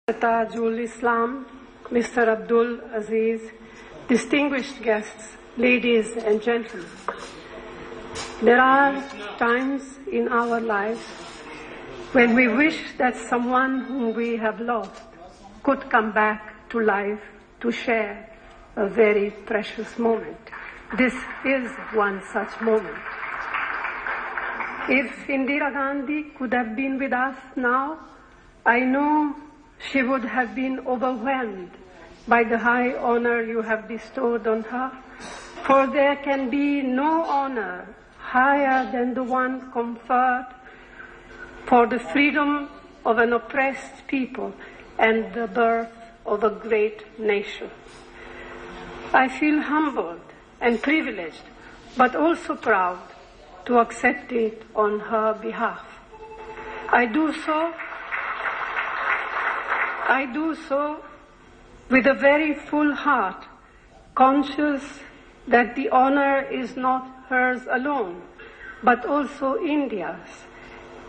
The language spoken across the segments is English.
Tajul Islam, Mr. Abdul Aziz, distinguished guests, ladies and gentlemen. There are times in our lives when we wish that someone whom we have lost could come back to life to share a very precious moment. This is one such moment. If Indira Gandhi could have been with us now, I know she would have been overwhelmed by the high honor you have bestowed on her, for there can be no honor higher than the one conferred for the freedom of an oppressed people and the birth of a great nation. I feel humbled and privileged, but also proud to accept it on her behalf. I do so with a very full heart, conscious that the honor is not hers alone, but also India's,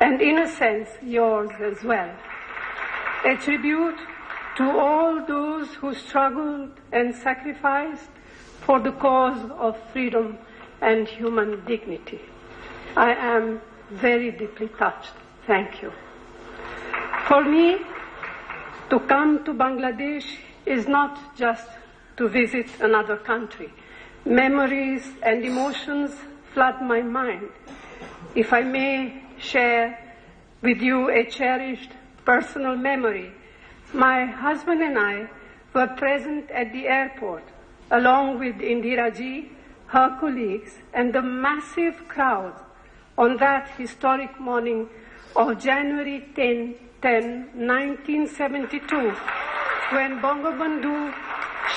and in a sense yours as well. A tribute to all those who struggled and sacrificed for the cause of freedom and human dignity. I am very deeply touched. Thank you. For me, to come to Bangladesh is not just to visit another country. Memories and emotions flood my mind. If I may share with you a cherished personal memory, my husband and I were present at the airport along with Indira Ji, her colleagues, and the massive crowd on that historic morning of January 10, 1972, when Bangabandhu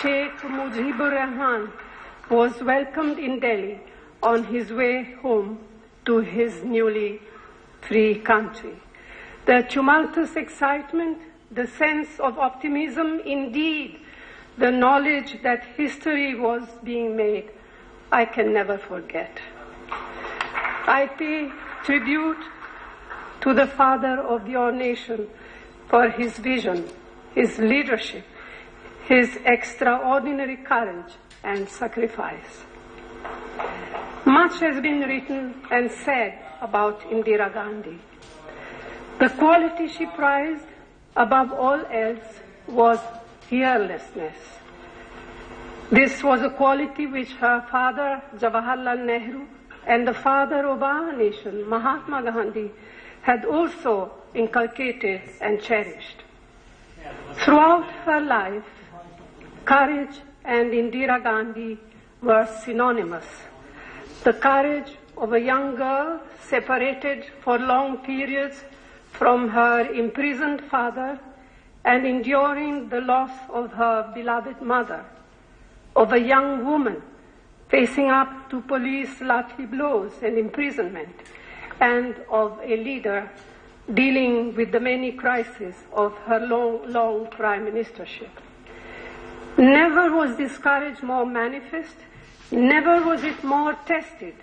Sheikh Mujibur Rahman was welcomed in Delhi on his way home to his newly free country. The tumultuous excitement, the sense of optimism, indeed, the knowledge that history was being made, I can never forget. I pay tribute to the father of your nation for his vision, his leadership, his extraordinary courage and sacrifice. Much has been written and said about Indira Gandhi. The quality she prized above all else was fearlessness. This was a quality which her father, Jawaharlal Nehru, and the father of our nation, Mahatma Gandhi, had also inculcated and cherished. Throughout her life, courage and Indira Gandhi were synonymous. The courage of a young girl separated for long periods from her imprisoned father and enduring the loss of her beloved mother, of a young woman facing up to police lathi blows and imprisonment, and of a leader dealing with the many crises of her long prime ministership. Never was this courage more manifest, never was it more tested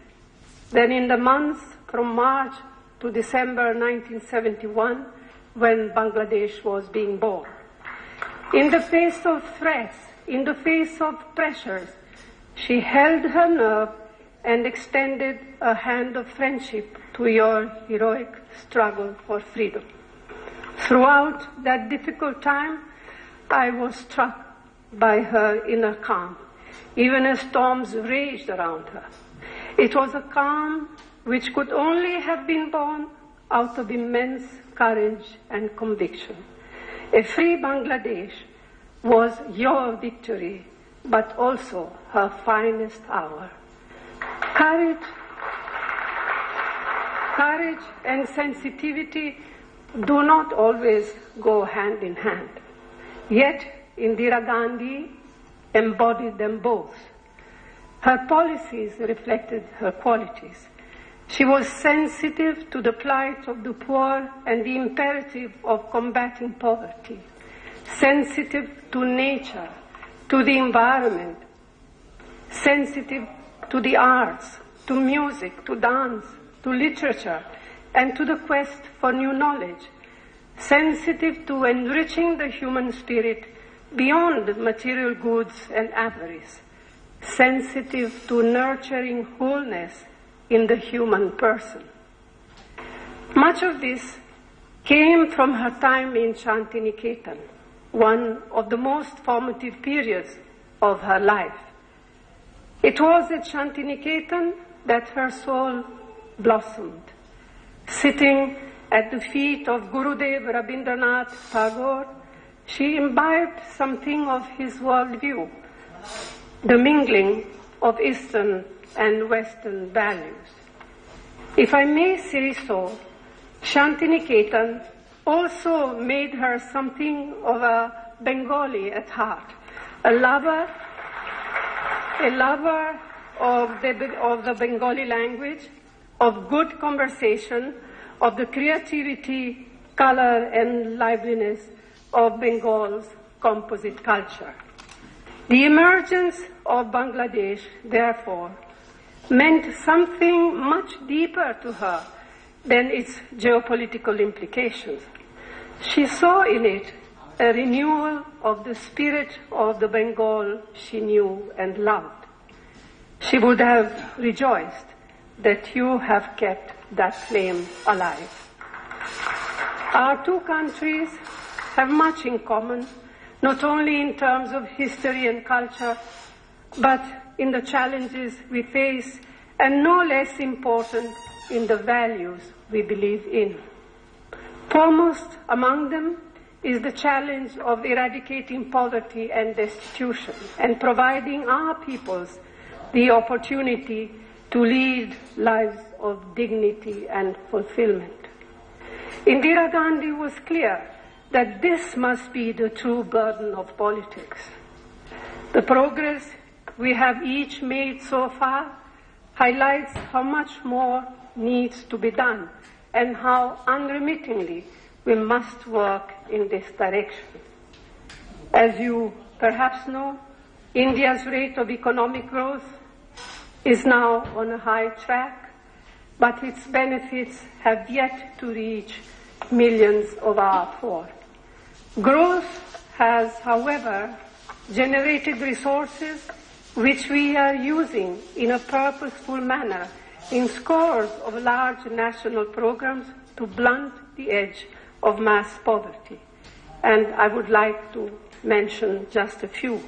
than in the months from March to December 1971, when Bangladesh was being born. In the face of threats, in the face of pressures, she held her nerve and extended a hand of friendship to your heroic struggle for freedom. Throughout that difficult time, I was struck by her inner calm, even as storms raged around her. It was a calm which could only have been born out of immense courage and conviction. A free Bangladesh was your victory, but also her finest hour. Courage and sensitivity do not always go hand in hand. Yet Indira Gandhi embodied them both. Her policies reflected her qualities. She was sensitive to the plight of the poor and the imperative of combating poverty, sensitive to nature, to the environment, sensitive to the arts, to music, to dance, to literature, and to the quest for new knowledge, sensitive to enriching the human spirit beyond material goods and avarice, sensitive to nurturing wholeness in the human person. Much of this came from her time in Shantiniketan, one of the most formative periods of her life. It was at Shantiniketan that her soul blossomed. Sitting at the feet of Gurudev Rabindranath Tagore, she imbibed something of his worldview, the mingling of Eastern and Western values. If I may say so, Shantiniketan also made her something of a Bengali at heart, a lover of the Bengali language, of good conversation, of the creativity, color, and liveliness of Bengal's composite culture. The emergence of Bangladesh, therefore, meant something much deeper to her than its geopolitical implications. She saw in it a renewal of the spirit of the Bengal she knew and loved. She would have rejoiced that you have kept that flame alive. Our two countries have much in common, not only in terms of history and culture, but in the challenges we face, and no less important in the values we believe in. Foremost among them is the challenge of eradicating poverty and destitution and providing our peoples the opportunity to lead lives of dignity and fulfillment. Indira Gandhi was clear that this must be the true burden of politics. The progress we have each made so far highlights how much more needs to be done and how unremittingly we must work in this direction. As you perhaps know, India's rate of economic growth is now on a high track, but its benefits have yet to reach millions of our poor. Growth has, however, generated resources which we are using in a purposeful manner in scores of large national programs to blunt the edge of mass poverty. And I would like to mention just a few.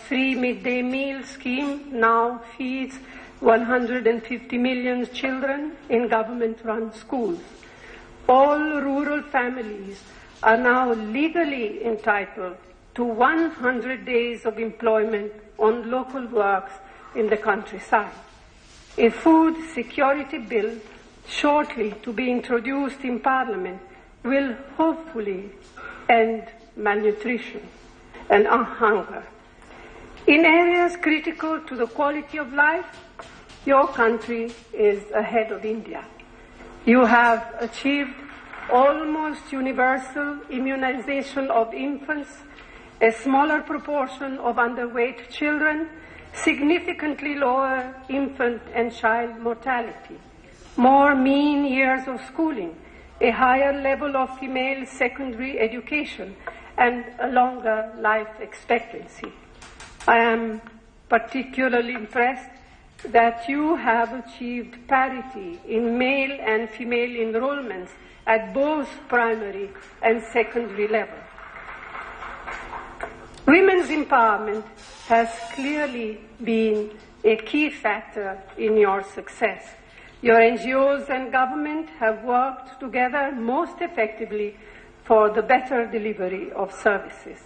Free midday meal scheme now feeds 150 million children in government-run schools. All rural families are now legally entitled to 100 days of employment on local works in the countryside. A food security bill shortly to be introduced in Parliament will hopefully end malnutrition and hunger. In areas critical to the quality of life, your country is ahead of India. You have achieved almost universal immunization of infants, a smaller proportion of underweight children, significantly lower infant and child mortality, more mean years of schooling, a higher level of female secondary education, and a longer life expectancy. I am particularly impressed that you have achieved parity in male and female enrollments at both primary and secondary level. Women's empowerment has clearly been a key factor in your success. Your NGOs and government have worked together most effectively for the better delivery of services.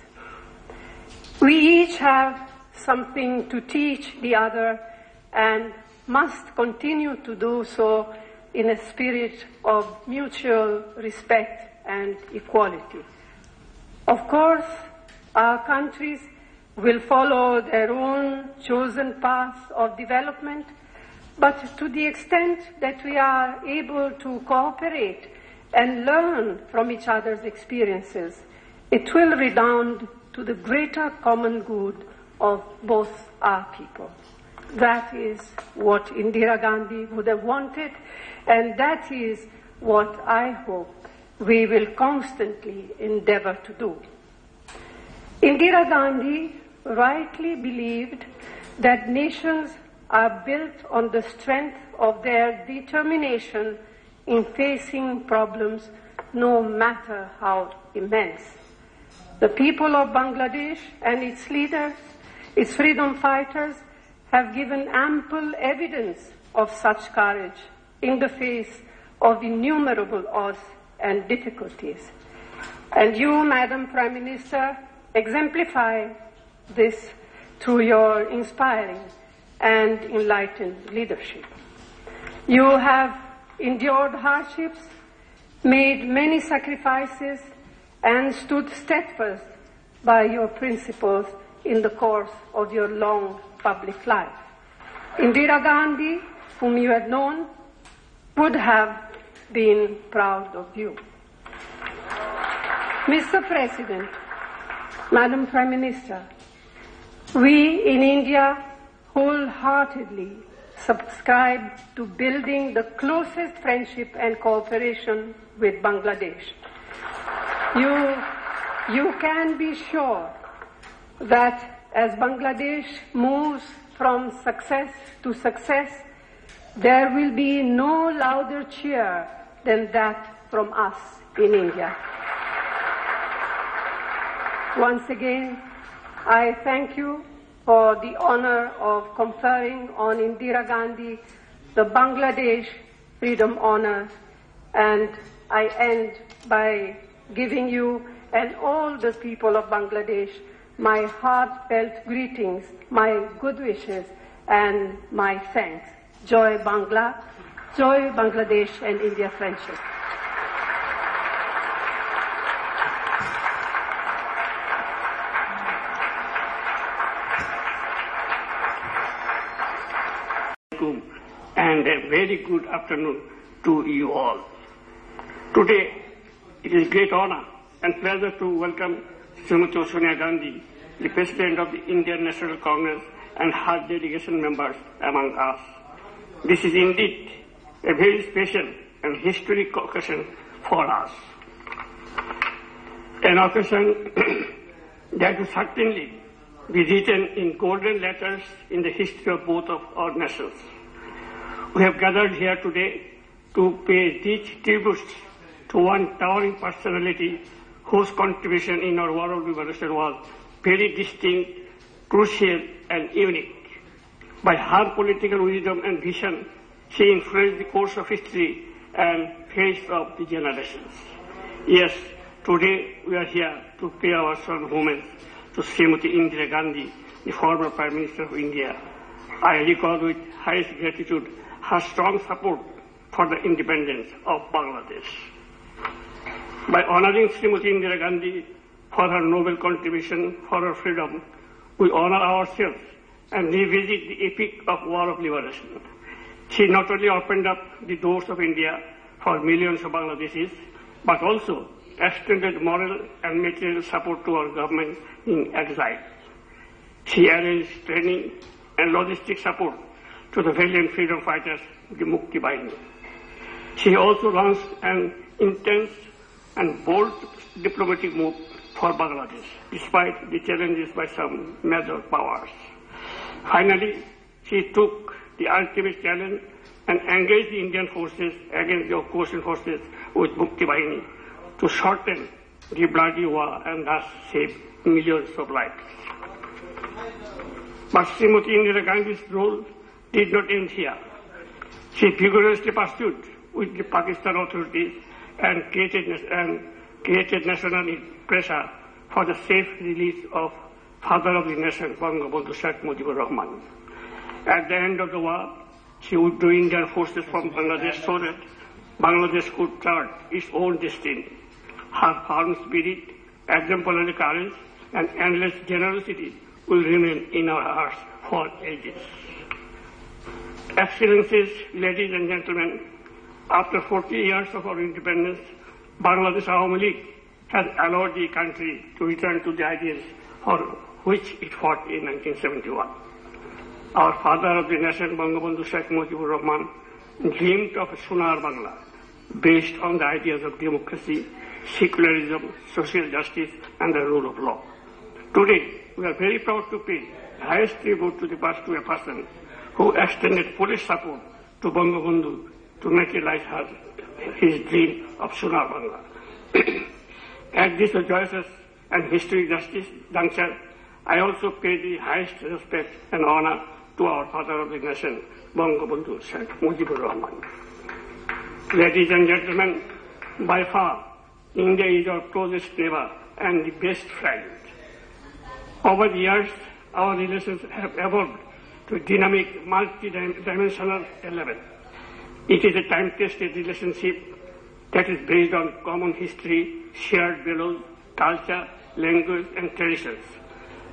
We each have something to teach the other and must continue to do so in a spirit of mutual respect and equality. Of course, our countries will follow their own chosen paths of development, but to the extent that we are able to cooperate and learn from each other's experiences, it will redound to the greater common good of both our people. That is what Indira Gandhi would have wanted, and that is what I hope we will constantly endeavor to do. Indira Gandhi rightly believed that nations are built on the strength of their determination in facing problems, no matter how immense. The people of Bangladesh and its leaders, its freedom fighters, have given ample evidence of such courage in the face of innumerable odds and difficulties. And you, Madam Prime Minister, exemplify this through your inspiring and enlightened leadership. You have endured hardships, made many sacrifices, and stood steadfast by your principles in the course of your long public life. Indira Gandhi, whom you had known, would have been proud of you. Mr. President, Madam Prime Minister, we in India wholeheartedly subscribe to building the closest friendship and cooperation with Bangladesh. You can be sure that as Bangladesh moves from success to success, there will be no louder cheer than that from us in India. Once again, I thank you for the honor of conferring on Indira Gandhi the Bangladesh Freedom Honor, and I end by giving you and all the people of Bangladesh my heartfelt greetings, my good wishes, and my thanks. Joy Bangla, joy Bangladesh and India friendship. And a very good afternoon to you all. Today, it is a great honor and pleasure to welcome Srimati Sonia Gandhi, the President of the Indian National Congress, and her delegation members among us. This is indeed a very special and historic occasion for us. An occasion that will certainly be written in golden letters in the history of both of our nations. We have gathered here today to pay rich tributes to one towering personality whose contribution in our war of liberation was very distinct, crucial, and unique. By her political wisdom and vision, she influenced the course of history and face of the generations. Yes, today we are here to pay our solemn homage to Srimati Indira Gandhi, the former Prime Minister of India. I recall with highest gratitude her strong support for the independence of Bangladesh. By honoring Srimati Indira Gandhi for her noble contribution for our freedom, we honor ourselves and revisit the epic of War of Liberation. She not only opened up the doors of India for millions of Bangladeshis, but also extended moral and material support to our government in exile. She arranged training and logistic support to the valiant freedom fighters, the Mukti Bahini. She also launched an intense and bold diplomatic move for Bangladesh, despite the challenges by some major powers. Finally, she took the ultimate challenge and engaged the Indian forces against the opposition forces with Mukti Bahini to shorten the bloody war and thus save millions of lives. But Srimati Indira Gandhi's role did not end here. She vigorously pursued with the Pakistan authorities and created national pressure for the safe release of father of the nation, Bangabandhu Sheikh Mujibur Rahman. At the end of the war, she withdrew Indian forces from Bangladesh so that Bangladesh could chart its own destiny. Her firm spirit, exemplary courage, and endless generosity will remain in our hearts for ages. Excellencies, ladies and gentlemen, after 40 years of our independence, Bangladesh Awami League has allowed the country to return to the ideals for which it fought in 1971. Our father of the nation, Bangabandhu Sheikh Mujibur Rahman, dreamed of a Sonar Bangla, based on the ideas of democracy, secularism, social justice, and the rule of law. Today, we are very proud to pay the highest tribute to a person who extended full support to Bangabandhu to materialize his dream of Sonar Bangla. At this joyous and historic juncture, I also pay the highest respect and honor to our father of the nation, Bangabandhu Sheikh Mujibur Rahman. Ladies and gentlemen, by far, India is our closest neighbor and the best friend. Over the years, our relations have evolved to a dynamic, multi-dimensional level. It is a time-tested relationship that is based on common history, shared values, culture, language, and traditions.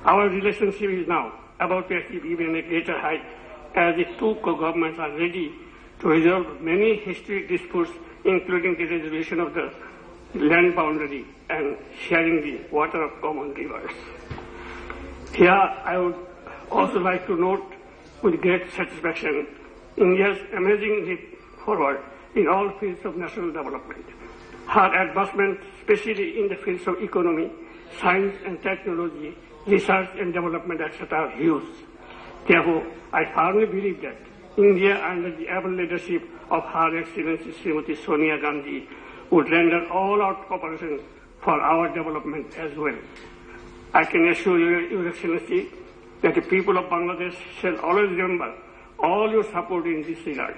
Our relationship is now about to achieve even a greater height as the two co-governments are ready to resolve many historic disputes, including the resolution of the land boundary and sharing the water of common rivers. Here, I would also like to note with great satisfaction India's amazing leap forward in all fields of national development. Her advancement, especially in the fields of economy, science and technology, research and development, etc., are huge. Therefore, I firmly believe that India, under the able leadership of Her Excellency Srimati Sonia Gandhi, would render all out cooperation for our development as well. I can assure you, Your Excellency, that the people of Bangladesh shall always remember all your support in this regard,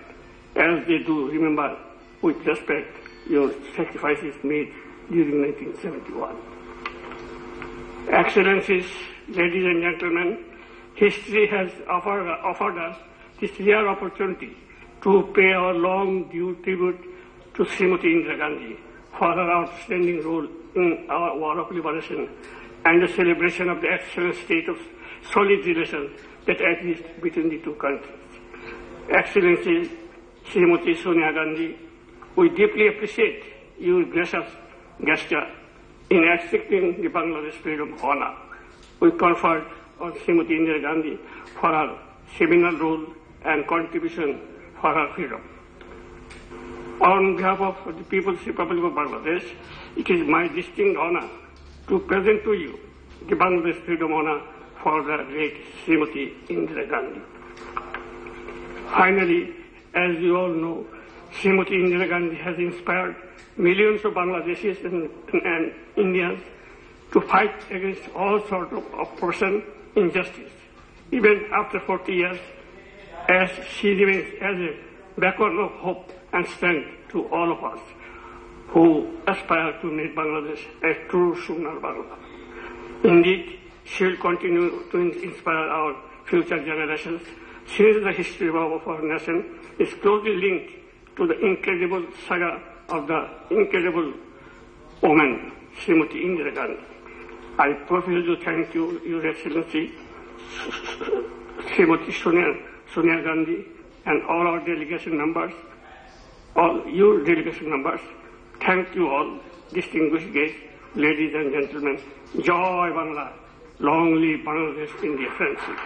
as they do remember with respect your sacrifices made during 1971. Excellencies, ladies and gentlemen, history has offered us this rare opportunity to pay our long due tribute to Srimati Indira Gandhi for her outstanding role in our war of liberation and the celebration of the excellent state of solid relations that exist between the two countries. Excellency Srimati Sonia Gandhi, we deeply appreciate your gracious gesture in accepting the Bangladesh Freedom Honor. We conferred on Srimati Indira Gandhi for her seminal role and contribution for her freedom. On behalf of the People's Republic of Bangladesh, it is my distinct honor to present to you the Bangladesh Freedom Honor for the great Srimati Indira Gandhi. Finally, as you all know, Srimati Indira Gandhi has inspired millions of Bangladeshis and Indians to fight against all sorts of oppression, injustice. Even after 40 years, as she remains as a beacon of hope and strength to all of us who aspire to make Bangladesh a true Sonar Bangla. Indeed, she will continue to inspire our future generations, since the history of our nation is closely linked to the incredible saga of the incredible woman, Srimati Indira Gandhi. I profusely thank you, Your Excellency, Srimati Sonia Gandhi, and all our delegation members, all your delegation members. Thank you all, distinguished guests, ladies and gentlemen. Joy Bangla, long live Bangladesh India friendship.